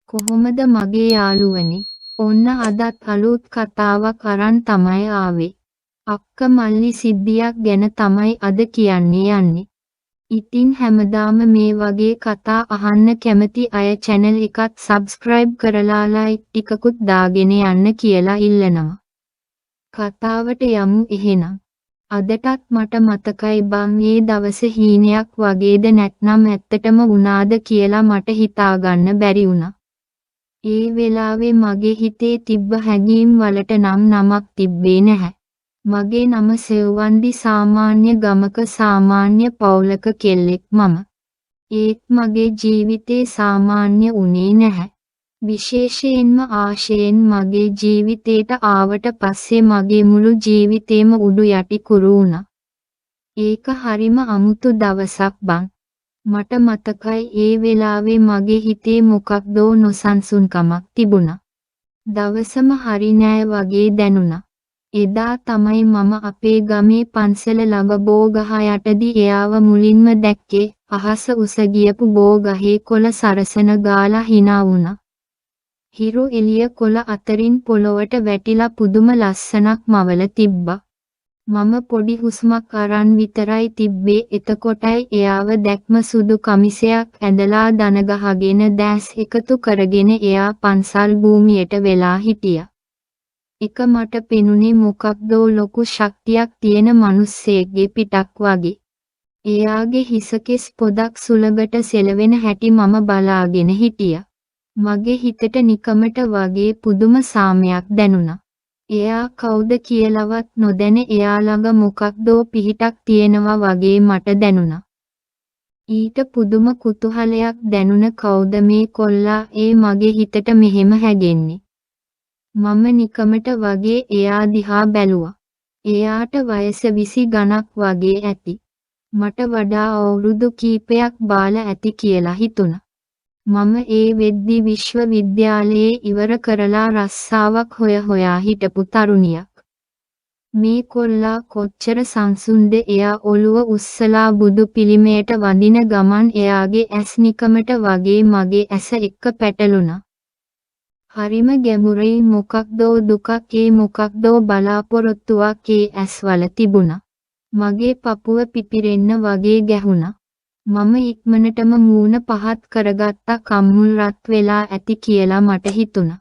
කොහොමද මගේ යාළුවනේ? ඔන්න අදත් අලුත් කතාවක් අරන් තමයි ආවේ. අක්ක මල්ලි සිද්ධියක් ගැන තමයි අද කියන්න යන්නේ. ඉතින් හැමදාම මේ වගේ කතා අහන්න කැමති අය channel එකත් subscribe කරලා like ටිකකුත් දාගෙන යන්න කියලා ඉල්ලනවා. කතාවට යමු එහෙනම්. අදටත් මට මතකයි බං ඒ දවස හීනයක් වගේද නැත්නම් ඇත්තටම වුණාද කියලා මට හිතාගන්න බැරි වුණා. ඒ වෙලාවේ මගේ හිතේ තිබ්බ හැඟීම් වලට නම් නමක් තිබ්බේ නැහැ. මගේ නම සෙව්වන්දි සාමාන්‍ය ගමක සාමාන්‍ය පවුලක කෙල්ලෙක් මම. ඒත් මගේ ජීවිතේ සාමාන්‍ය වුණේ නැහැ. විශේෂයෙන්ම ආශයෙන් මගේ ජීවිතේට ආවට පස්සේ මගේ මුළු ජීවිතේම උඩු යටි කුරු වුණා. ඒක හරිම අමුතු දවසක් බං. මට මතකයි ඒ වෙලාවේ මගේ හිතේ මොකක්දෝ නොසන්සුන්කමක් තිබුණා. දවසම හරි නෑ වගේ දැනුණා. එදා තමයි මම අපේ ගමේ පන්සල ළඟ බෝ ගහ යටදී එයාව මුලින්ම දැක්කේ. අහස උස ගියපු බෝ ගහේ කොළ සරසන ගාලා hina වුණා. හිරු එළිය කොළ අතරින් පොළොවට වැටිලා පුදුම ලස්සනක් මවල තිබ්බා. මම පොඩි හුස්මක් අරන් විතරයි තිබ්බේ එතකොටයි එයාව දැක්ම සුදු කමිසයක් ඇඳලා දන ගහගෙන දැස් එකතු කරගෙන එයා පන්සල් භූමියට වෙලා හිටියා. එක මට පෙනුනේ මොකක්දෝ ලොකු ශක්තියක් තියෙන මිනිස්සෙක්ගේ පිටක් වගේ. එයාගේ හිසකෙස් පොදක් සුලඟට සෙලවෙන හැටි මම බලාගෙන හිටියා. මගේ හිතට නිකමට වගේ පුදුම සාමයක් දැනුණා. එයා කවුද කියලාවත් නොදැන එයා ළඟ මොකක්දෝ පිහිටක් තියෙනවා වගේ මට දැනුණා. ඊට පුදුම කුතුහලයක් දැනුණ කවුද මේ කොල්ලා ඒ මගේ හිතට මෙහෙම හැගෙන්නේ. මම නිකමට වගේ එයා දිහා බැලුවා. එයාට වයස 20 ගණක් වගේ ඇති. මට වඩා අවුරුදු කීපයක් බාල ඇති කියලා හිතුණා. මම ඒ වෙද්දි විශ්වවිද්‍යාලයේ ඉවර කරලා රස්සාවක් හොයා හිටපු තරුණියක්. මේ කොල්ලා කොච්චර සංසුන්ද එයා ඔළුව උස්සලා බුදු පිළිමයට වඳින ගමන් එයාගේ ඇස් නිකමට වගේ මගේ ඇස එක්ක පැටළුණා. හරිම ගැඹුරේ මොකක්දෝ දුකක් ඒ මොකක්දෝ බලාපොරොත්තුවක් ඒ ඇස්වල තිබුණා. මගේ පපුව පිපිරෙන්න වගේ ගැහුණා. මම ඉක්මනටම මූණ පහත් කරගත්තා කම්මුල් රත් වෙලා ඇති කියලා මට හිතුණා.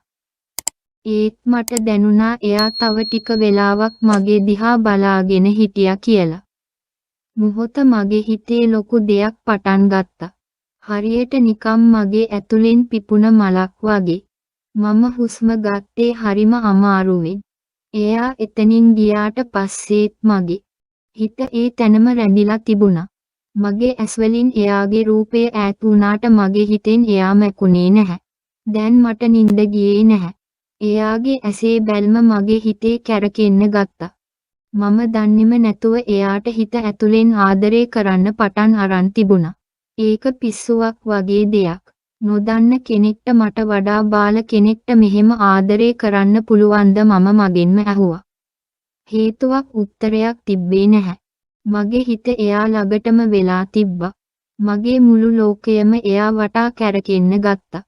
ඒත් මට දැනුණා එයා තව ටික වෙලාවක් මගේ දිහා බලාගෙන හිටියා කියලා. මොහොත මගේ හිතේ ලොකු දෙයක් පටන් ගත්තා. හරියට නිකම් මගේ ඇතුලෙන් පිපුණ මලක් වගේ. මම හුස්ම ගත්තේ හරිම අමාරුවෙන්. එයා එතනින් ගියාට පස්සේත් මගේ හිත ඒ තැනම රැඳිලා තිබුණා. මගේ ඇස්වලින් එයාගේ රූපය ඈත් වුණාට මගේ හිතෙන් එයා මැකුණේ නැහැ. දැන් මට නිින්ද ගියේ නැහැ. එයාගේ ඇසේ බැල්ම මගේ හිතේ කැරකෙන්න ගත්තා. මම දන්නේම නැතුව එයාට හිත ඇතුලෙන් ආදරේ කරන්න පටන් අරන් තිබුණා. ඒක පිස්සුවක් වගේ දෙයක්. නොදන්න කෙනෙක්ට මට වඩා බාල කෙනෙක්ට මෙහෙම ආදරේ කරන්න පුළුවන්ද මම මගෙන්ම ඇහුවා. හේතුවක් උත්තරයක් තිබ්බේ නැහැ. මගේ හිත එයා ළඟටම වෙලා තිබ්බා. මගේ මුළු ලෝකයම එයා වටා කැරකෙන්න ගත්තා.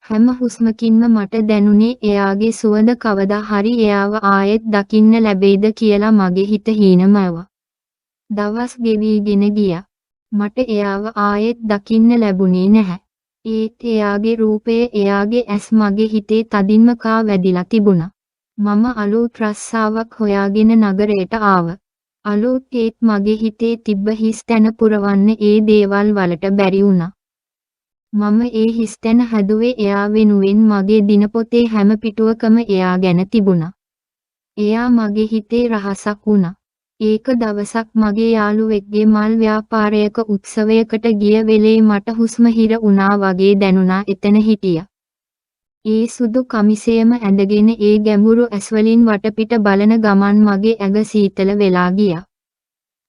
හැම හුස්මකින්ම මට දැනුනේ එයාගේ සුවඳ කවදා හරි එයාව ආයෙත් දකින්න ලැබෙයිද කියලා මගේ හිත හීනමැව්වා. දවස් ගෙවිගෙන ගියා. මට එයාව ආයෙත් දකින්න ලැබුණේ නැහැ. ඒත් එයාගේ රූපය එයාගේ ඇස් මගේ හිතේ තදින්ම කා වැදිලා තිබුණා. මම අලුත් රස්සාවක් හොයාගෙන නගරයට ආවා. අලුත් ඒත් මගේ හිතේ තිබ්බ හිස් තැන පුරවන්න ඒ දේවල් වලට බැරි වුණා. මම ඒ හිස් තැන හැදුවේ එයා වෙනුවෙන් මගේ දිනපොතේ හැම පිටුවකම එයා ගැන තිබුණා. එයා මගේ හිතේ රහසක් වුණා. ඒක දවසක් මගේ යාළුවෙක්ගේ මල් ව්‍යාපාරයක උත්සවයකට ගිය වෙලේ මට හුස්ම හිර වුණා වගේ දැනුණා එතන හිටියා. ඒ සුදු කමිසයම ඇඳගෙන ඒ ගැඹුරු ඇස්වලින් වටපිට බලන ගමන් මගේ ඇඟ සීතල වෙලා ගියා.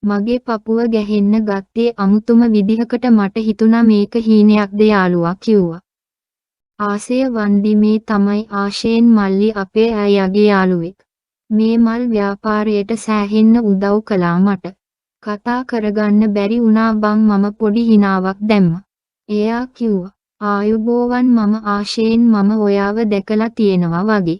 මගේ පපුව ගැහෙන්න ගත්තේ අමුතුම විදිහකට මට හිතුණා මේක හීනයක්ද යාළුවා කිව්වා. ආසය වන්දි මේ තමයි ආශයෙන් මල්ලි අපේ අයියාගේ යාළුවෙක්. මේ මල් ව්‍යාපාරයට සෑහෙන්න උදව් කළා මට. කතා කරගන්න බැරි වුණා බං මම පොඩි හිනාවක් දැම්මා. එයා කිව්වා ආයුබෝවන් මම ආශයෙන් මම ඔයාව දැකලා තියෙනවා වගේ.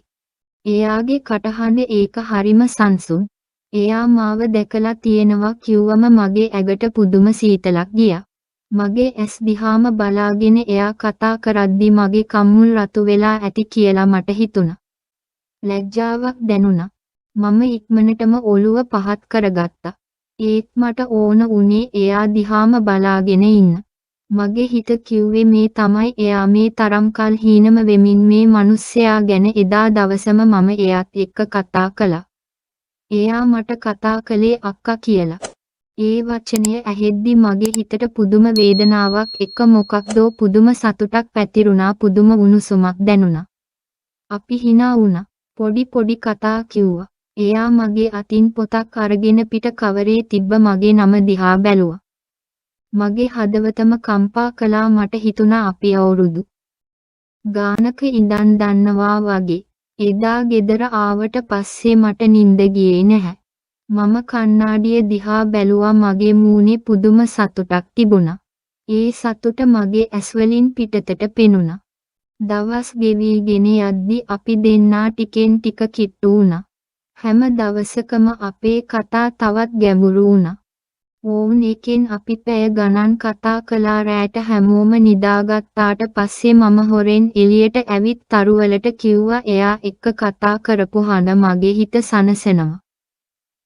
එයාගේ කටහඬ ඒක හරිම සංසුන්. එයා මාව දැකලා තියෙනවා කිව්වම මගේ ඇඟට පුදුම සීතලක් ගියා. මගේ ඇස් දිහාම බලාගෙන එයා කතා කරද්දි මගේ කම්මුල් රතු වෙලා ඇති කියලා මට හිතුණා. ලැජ්ජාවක් දැනුණා. මම ඉක්මනටම ඔළුව පහත් කරගත්තා. ඒත් මට ඕන උනේ එයා දිහාම බලාගෙන ඉන්න. මගේ හිත කිව්වේ මේ තමයි එයා මේ තරම් කල් හීනම වෙමින් මේ මිනිස්සයා ගැන එදා දවසම මම එයාත් එක්ක කතා කළා. එයා මට කතා කළේ අක්කා කියලා. ඒ වචනය ඇහෙද්දි මගේ හිතට පුදුම වේදනාවක් එක මොකක්දෝ පුදුම සතුටක් පැතිරුණා පුදුම උණුසුමක් දැනුණා. අපි hina වුණා. පොඩි කතා කිව්වා. එයා මගේ අතින් පොතක් අරගෙන පිට කවරේ තිබ්බ මගේ නම දිහා බැලුවා. මගේ හදවතම කම්පා කළා මට හිතුණා අපි අවුරුදු ගානක ඉඳන් දන්නවා වගේ. එදා ගෙදර ආවට පස්සේ මට නිින්ද ගියේ නැහැ. මම කණ්ණාඩිය දිහා බැලුවා මගේ මූණේ පුදුම සතුටක් තිබුණා. ඒ සතුට මගේ ඇස්වලින් පිටතට පෙනුණා. දවස් ගෙවිගෙන යද්දි අපි දෙන්නා ටිකෙන් ටික කිට්ටු වුණා. හැම දවසකම අපේ කතා තවත් ගැඹුරු වුණා. ඕන් එකෙන් අපි පැය ගණන් කතා කළා රැට හැමෝම නිදාගත්තාට පස්සේ මම හොරෙන් එළියට ඇවිත් තරුවලට කිව්වා එයා එක්ක කතා කරපු හඬ මගේ හිත සනසනවා.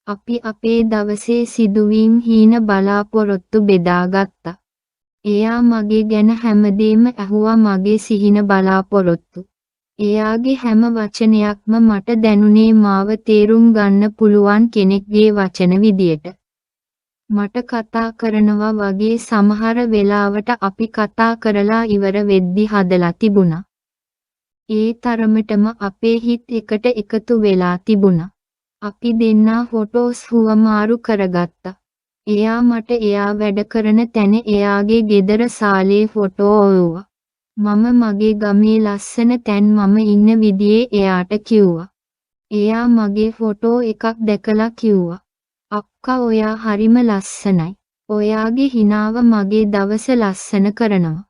අපි අපේ දවසේ සිදුවීම් හීන බලාපොරොත්තු බෙදාගත්තා. එයා මගේ ගැන හැමදේම ඇහුවා මගේ සිහින බලාපොරොත්තු. එයාගේ හැම වචනයක්ම මට දැනුනේ මාව තේරුම් ගන්න පුළුවන් කෙනෙක්ගේ වචන විදියට. මට කතා කරනවා වගේ සමහර වෙලාවට අපි කතා කරලා ඉවර වෙද්දි හදලා තිබුණා. ඒ තරමටම අපේ හිත් එකට එකතු වෙලා තිබුණා. අපි දෙන්නා ෆොටෝස් හුවමාරු කරගත්තා. එයා මට එයා වැඩ කරන තැන එයාගේ ගෙදර සාලේ ෆොටෝ ඔව්වා. මම මගේ ගමේ ලස්සන තැන් මම ඉන්න විදිහේ එයාට කිව්වා. එයා මගේ ෆොටෝ එකක් දැකලා කිව්වා. අක්කා ඔයා හරිම ලස්සනයි. ඔයාගේ හිනාව මගේ දවස ලස්සන කරනවා.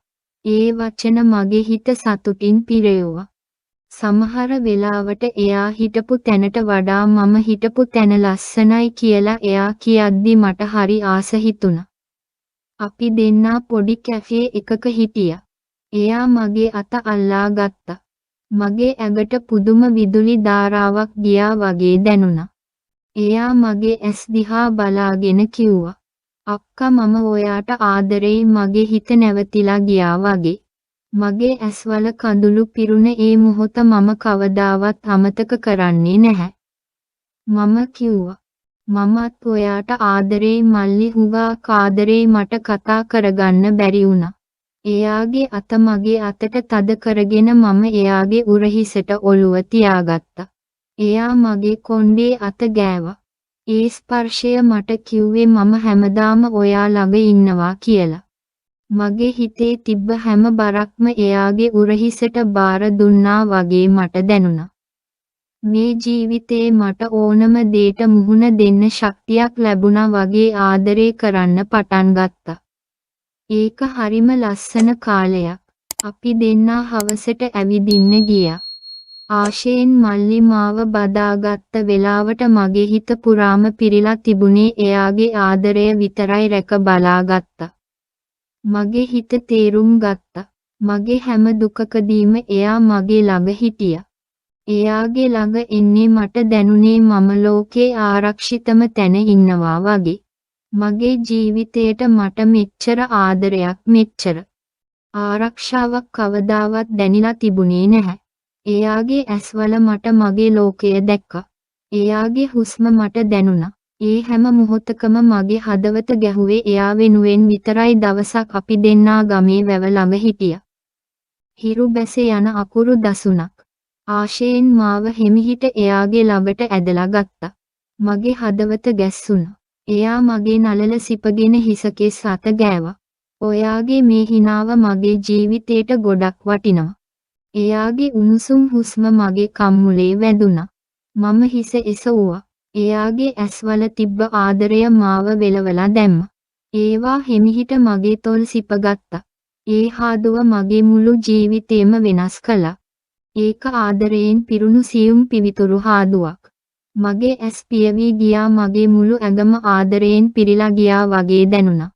ඒ වචන මගේ හිත සතුටින් පිරෙවුවා. සමහර වෙලාවට එයා හිටපු තැනට වඩා මම හිටපු තැන ලස්සනයි කියලා එයා කියද්දි මට හරි ආස හිතුණා. අපි දෙන්නා පොඩි කැෆේ එකක හිටියා. එයා මගේ අත අල්ලා ගත්තා. මගේ ඇඟට පුදුම විදුලි ධාරාවක් ගියා වගේ දැනුණා. එයා මගේ ඇස් දිහා බලාගෙන කිව්වා. අක්කා මම ඔයාට ආදරෙයි මගේ හිත නැවතිලා ගියා වගේ. මගේ ඇස්වල කඳුළු පිරුණ ඒ මොහොත මම කවදාවත් අමතක කරන්නේ නැහැ. මම කිව්වා. මමත් ඔයාට ආදරෙයි මල්ලි හුඟා ආදරෙයි මට කතා කරගන්න බැරි වුණා. එයාගේ අත මගේ අතට තද කරගෙන මම එයාගේ උරහිසට ඔළුව තියාගත්තා. එයා මගේ කොණ්ඩේ අත ගෑවා. ඒ ස්පර්ශය මට කිව්වේ මම හැමදාම ඔයා ළඟ ඉන්නවා කියලා. මගේ හිතේ තිබ්බ හැම බරක්ම එයාගේ උරහිසට බාර දුන්නා වගේ මට දැනුණා. මේ ජීවිතේ මට ඕනම දෙයට මුහුණ දෙන්න ශක්තියක් ලැබුණා වගේ ආදරේ කරන්න පටන් ගත්තා. ඒක හරිම ලස්සන කාලයක්. අපි දෙන්නා හවසට ඇවිදින්න ගියා. ආශයෙන් මල්ලි මාව බදාගත්ත වෙලාවට මගේ හිත පුරාම පිරීලා තිබුණේ එයාගේ ආදරය විතරයි රැක බලාගත්තා. මගේ හිත තේරුම් ගත්තා. මගේ හැම දුකකදීම එයා මගේ ළඟ හිටියා. එයාගේ ළඟ එන්නේ මට දැනුනේ මම ලෝකේ ආරක්ෂිතම තැන ඉන්නවා වගේ. මගේ ජීවිතේට මට මෙච්චර ආදරයක් මෙච්චර ආරක්ෂාවක් කවදාවත් දැනිලා තිබුණේ නැහැ. එයාගේ ඇස්වල මට මගේ ලෝකය දැක්කා. එයාගේ හුස්ම මට දැනුණා. ඒ හැම මොහොතකම මගේ හදවත ගැහුවේ එයා වෙනුවෙන් විතරයි. දවසක් අපි දෙන්නා ගමේ වැව ළඟ හිටියා. හිරු බැස යන අකුරු දසුණක්. ආශයෙන් මාව හිමිහිට එයාගේ ළඟට ඇදලා ගත්තා. මගේ හදවත ගැස්සුණා. එයා මගේ නළල සිපගෙන හිසකෙස් අත ගෑවා. ඔයාගේ මේ හිනාව මගේ ජීවිතේට ගොඩක් වටිනවා. එයාගේ උණුසුම් හුස්ම මගේ කම්මුලේ වැදුණා. මම හිස එසවුවා. එයාගේ ඇස්වල තිබ්බ ආදරය මාව වෙලවලා දැම්මා. ඒවා හිමිහිට මගේ තොල් සිපගත්තා. ඒ හාදුව මගේ මුළු ජීවිතේම වෙනස් කළා. ඒක ආදරයෙන් පිරුණු සියුම් පිවිතුරු හාදුවක්. මගේ ඇස් පියවි ගියා, මගේ මුළු ඇඟම ආදරයෙන් පිරීලා ගියා වගේ දැනුණා.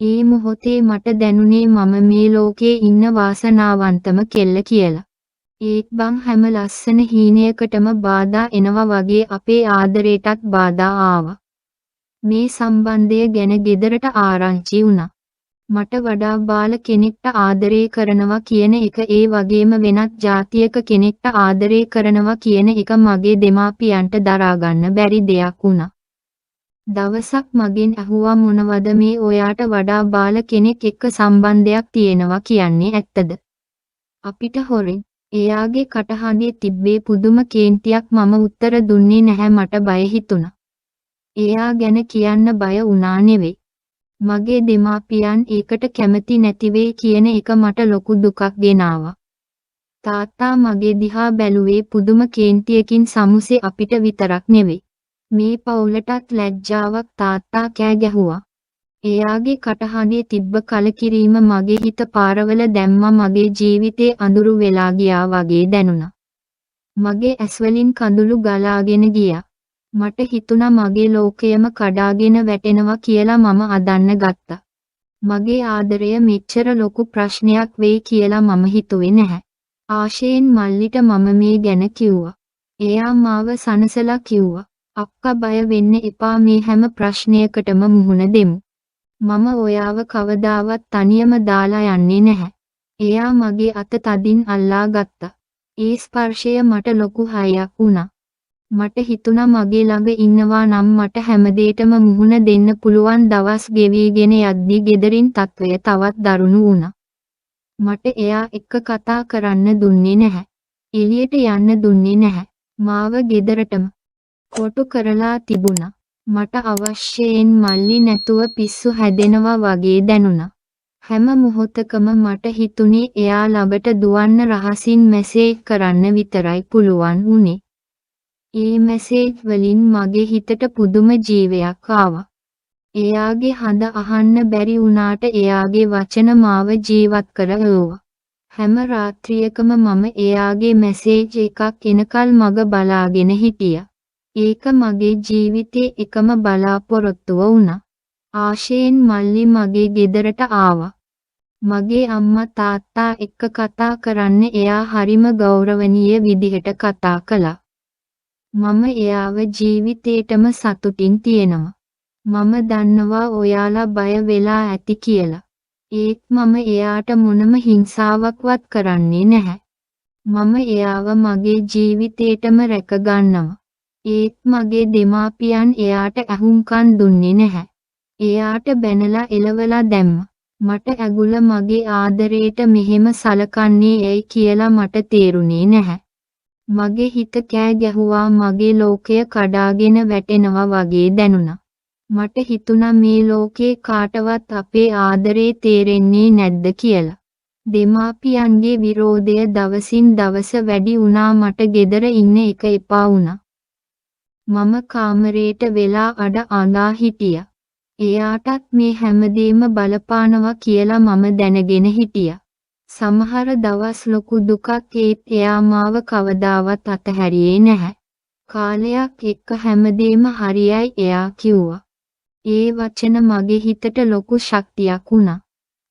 ඒ මොහොතේ මට දැනුනේ මම මේ ලෝකේ ඉන්න වාසනාවන්තම කෙල්ල කියලා. ඒත් බං හැම ලස්සන හීනයකටම බාධා එනවා වගේ අපේ ආදරේටත් බාධා ආවා. මේ සම්බන්ධය ගැන ගෙදරට ආරංචි වුණා. මට වඩා බාල කෙනෙක්ට ආදරේ කරනවා කියන එක, ඒ වගේම වෙනත් ජාතියක කෙනෙක්ට ආදරේ කරනවා කියන එක මගේ දෙමාපියන්ට දරා ගන්න බැරි දෙයක් වුණා. දවසක් මගෙන් ඇහුවා, මොනවද මේ ඔයාට වඩා බාල කෙනෙක් එක්ක සම්බන්ධයක් තියෙනවා කියන්නේ ඇත්තද? අපිට හොරෙන්. එයාගේ කටහඬේ තිබ්බේ පුදුම කේන්තියක්. මම උත්තර දුන්නේ නැහැ, මට බය හිතුණා. එයා ගැන කියන්න බය වුණා නෙවෙයි. මගේ දෙමාපියන් ඒකට කැමති නැතිවේ කියන එක මට ලොකු දුකක් ගෙනාවා. තාත්තා මගේ දිහා බැලුවේ පුදුම කේන්තියකින්. සමුසේ අපිට විතරක් නෙවෙයි, මේ පවුලටත් ලැජ්ජාවක්. තාත්තා කෑ ගැහුවා. එයාගේ කටහඬේ තිබ්බ කලකිරීම මගේ හිත පාරවල දැම්මා. මගේ ජීවිතේ අඳුරු වෙලා ගියා වගේ දැනුණා. මගේ ඇස්වලින් කඳුළු ගලාගෙන ගියා. මට හිතුණා මගේ ලෝකයම කඩාගෙන වැටෙනවා කියලා. මම අදන්න ගත්තා. මගේ ආදරය මෙච්චර ලොකු ප්‍රශ්නයක් වෙයි කියලා මම හිතුවේ නැහැ. ආශයෙන් මල්ලිට මම මේ ගැන කිව්වා. එයා මාව සනසලා කිව්වා, අක්කා බය වෙන්න එපා, මේ හැම ප්‍රශ්නයකටම මුහුණ දෙමු. මම ඔයාව කවදාවත් තනියම දාලා යන්නේ නැහැ. එයා මගේ අත තදින් අල්ලා ගත්තා. ඒ ස්පර්ශය මට ලොකු හයියක් වුණා. මට හිතුණා මගේ ළඟ ඉන්නවා නම් මට හැමදේටම මුහුණ දෙන්න පුළුවන්. දවස් ගෙවිගෙන යද්දී ගෙදරින් තත්වය තවත් දරුණු වුණා. මට එයා එක්ක කතා කරන්න දුන්නේ නැහැ. එළියට යන්න දුන්නේ නැහැ. මාව ගෙදරටම කොටු කරලා තිබුණා. මට අවශ්‍යයෙන් මල්ලි නැතුව පිස්සු හැදෙනවා වගේ දැනුණා. හැම මොහොතකම මට හිතුනේ එයා ළඟට දුවන්න, රහසින් මැසේජ් කරන්න විතරයි පුළුවන් වුණේ. ඒ මැසේජ් වලින් මගේ හිතට පුදුම ජීවයක් ආවා. එයාගේ හඬ අහන්න බැරි වුණාට එයාගේ වචන මාව ජීවත් කරවුවා. හැම රාත්‍රියකම මම එයාගේ මැසේජ් එකක් එනකල් මග බලාගෙන හිටියා. ඒක මගේ ජීවිතේ එකම බලාපොරොත්තුව වුණා. ආශයෙන් මල්ලි මගේ ගෙදරට ආවා. මගේ අම්මා තාත්තා එක්ක කතා කරන්න එයා හරිම ගෞරවනීය විදිහට කතා කළා. මම එයාව ජීවිතේටම සතුටින් තියෙනවා. මම දන්නවා ඔයාලා බය වෙලා ඇති කියලා. ඒත් මම එයාට මොනම හිංසාවක්වත් කරන්නේ නැහැ. මම එයාව මගේ ජීවිතේටම රැක ගන්නවා. ඒත් මගේ දෙමාපියන් එයාට අහුම්කන් දුන්නේ නැහැ. එයාට බැනලා එලවලා දැම්මා. මට ඇගුල මගේ ආදරේට මෙහෙම සලකන්නේ ඇයි කියලා මට තේරුනේ නැහැ. මගේ හිත කෑ ගැහුවා, මගේ ලෝකය කඩාගෙන වැටෙනවා වගේ දැනුණා. මට හිතුණා මේ ලෝකේ කාටවත් අපේ ආදරේ තේරෙන්නේ නැද්ද කියලා. දෙමාපියන්ගේ විරෝධය දවසින් දවස වැඩි වුණා. මට ගෙදර ඉන්න එක එපා වුණා. මම කාමරේට වෙලා අඩ අඬා හිටියා. එයාටත් මේ හැමදේම බලපානවා කියලා මම දැනගෙන හිටියා. සමහර දවස් ලොකු දුකක්, ඒත් එයා මාව කවදාවත් අතහැරියේ නැහැ. කාලයක් එක්ක හැමදේම හරියයි එයා කිව්වා. ඒ වචන මගේ හිතට ලොකු ශක්තියක් වුණා.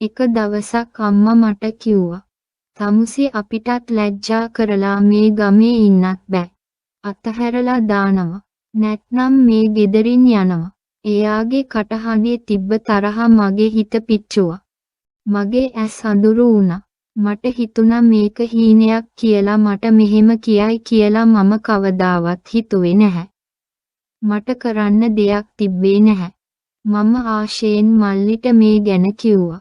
එක දවසක් අම්මා මට කිව්වා, "තමුසේ අපිටත් ලැජ්ජා කරලා මේ ගමේ ඉන්නත් බෑ. අතහැරලා දානවා. නැත්නම් මේ ගෙදරින් යනවා." එයාගේ කටහඬේ තිබ්බ තරහ මගේ හිත පිච්චුවා. මගේ ඇස් අඳුරු වුණා. මට හිතුණා මේක හීනයක් කියලා. මට මෙහෙම කියයි කියලා මම කවදාවත් හිතුවේ නැහැ. මට කරන්න දෙයක් තිබ්බේ නැහැ. මම ආශයෙන් මල්ලිට මේ ගැන කිව්වා.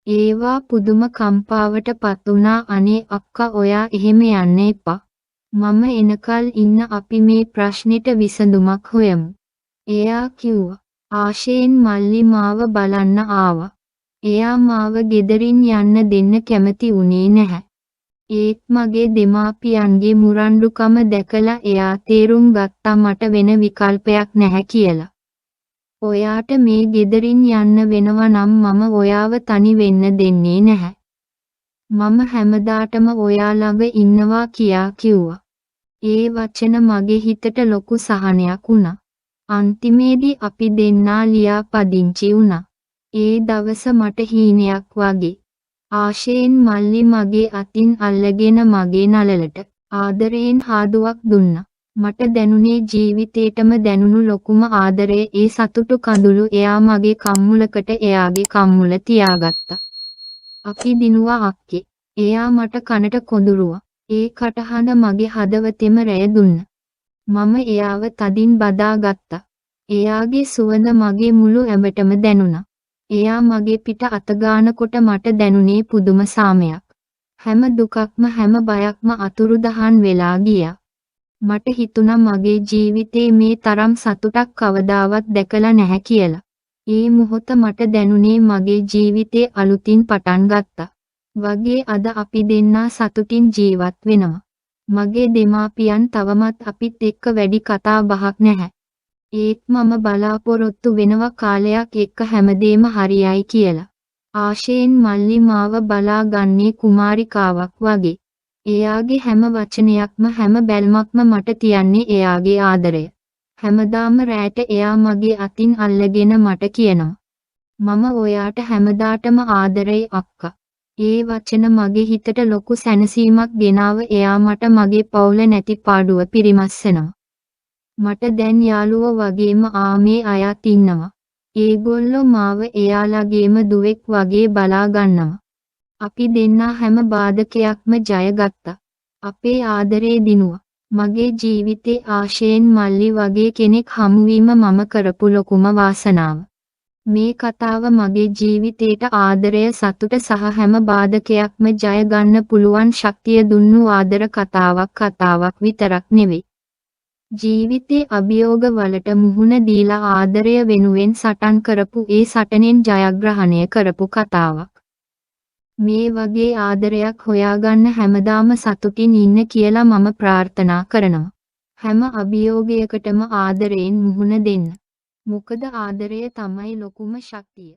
ඒවා පුදුම කම්පාවට පත් වුණා. "අනේ අක්කා, ඔයා එහෙම යන්න එපා. මම එනකල් ඉන්න, අපි මේ ප්‍රශ්නෙට විසඳුමක් හොයමු." එයා කිව්වා. ආශයෙන් මල්ලි මාව බලන්න ආවා. එයා මාව ගෙදරින් යන්න දෙන්න කැමති වුණේ නැහැ. ඒත් මගේ දෙමාපියන්ගේ මුරණ්ඩුකම දැකලා එයා තේරුම් ගත්තා මට වෙන විකල්පයක් නැහැ කියලා. ඔයාට මේ ගෙදරින් යන්න වෙනවා නම් මම ඔයාව තනි වෙන්න දෙන්නේ නැහැ. මම හැමදාටම ඔයා ළඟ ඉන්නවා කියා කිව්වා. ඒ වචන මගේ හිතට ලොකු සහනයක් වුණා. අන්තිමේදී අපි දෙන්නා ලියාපදිංචි වුණා. ඒ දවස මට හීනයක් වගේ. ආශයෙන් මල්ලි මගේ අතින් අල්ලගෙන මගේ නළලට ආදරයෙන් හාදුවක් දුන්නා. මට දැනුනේ ජීවිතේටම දැනුණු ලොකුම ආදරය ඒ සතුටු කඳුළු එයා මගේ කම්මුලකට එයාගේ කම්මුල තියාගත්තා. අපි දිනුවා අක්කේ. එයා මට කනට කොඳුරුවා. ඒ කටහඬ මගේ හදවතෙම රැය දුන්නා. මම එයාව තදින් බදා ගත්තා. එයාගේ සුවඳ මගේ මුළු ඇඹටම දැනුණා. එයා මගේ පිට අතගානකොට මට දැනුනේ පුදුම සාමයක්. හැම දුකක්ම හැම බයක්ම අතුරුදහන් වෙලා ගියා. මට හිතුණා මගේ ජීවිතේ මේ තරම් සතුටක් කවදාවත් දැකලා නැහැ කියලා. ඒ මොහොත මට දැනුනේ මගේ ජීවිතේ අලුතින් පටන් ගත්තා. වගේ අද අපි දෙන්නා සතුටින් ජීවත් වෙනවා. මගේ දෙමාපියන් තවමත් අපිත් එක්ක වැඩි කතා බහක් නැහැ. ඒත් මම බලාපොරොත්තු වෙනවා කාලයක් එක්ක හැමදේම හරියයි කියලා. ආශයෙන් මල්ලි මාව බලා ගන්නේ කුමාරිකාවක් වගේ. එයාගේ හැම වචනයක්ම හැම බැල්මක්ම මට තියන්නේ එයාගේ ආදරය. හැමදාම රැට එයා මගේ අතින් අල්ලගෙන මට කියනවා. මම ඔයාට හැමදාටම ආදරෙයි අක්කා. ඒ වචන මගේ හිතට ලොකු සැනසීමක් ගෙනාව එයා මට මගේ පවුල නැති පාඩුව පිරිමස්සනවා. මට දැන් යාළුවෝ වගේම ආමේ අයත් ඉන්නවා. ඒගොල්ලෝ මාව එයාලගේම දුවෙක් වගේ බලා ගන්නවා. අපි දෙන්නා හැම බාධකයක්ම ජය ගත්තා. අපේ ආදරේ දිනුවා. මගේ ජීවිතේ ආශයෙන් මල්ලි වගේ කෙනෙක් හමුවීම මම කරපු ලොකුම වාසනාව. මේ කතාව මගේ ජීවිතේට ආදරය සතුට සහ හැම බාධකයක්ම ජය ගන්න පුළුවන් ශක්තිය දුන්නු ආදර කතාවක් විතරක් නෙවෙයි. ජීවිතේ අභියෝග වලට මුහුණ දීලා ආදරය වෙනුවෙන් සටන් කරපු ඒ සටනෙන් ජයග්‍රහණය කරපු කතාවක්. මේ වගේ ආදරයක් හොයාගන්න හැමදාම සතුටින් ඉන්න කියලා මම ප්‍රාර්ථනා කරනවා. හැම අභියෝගයකටම ආදරයෙන් මුහුණ දෙන්න. මොකද ආදරය තමයි ලොකුම ශක්තිය.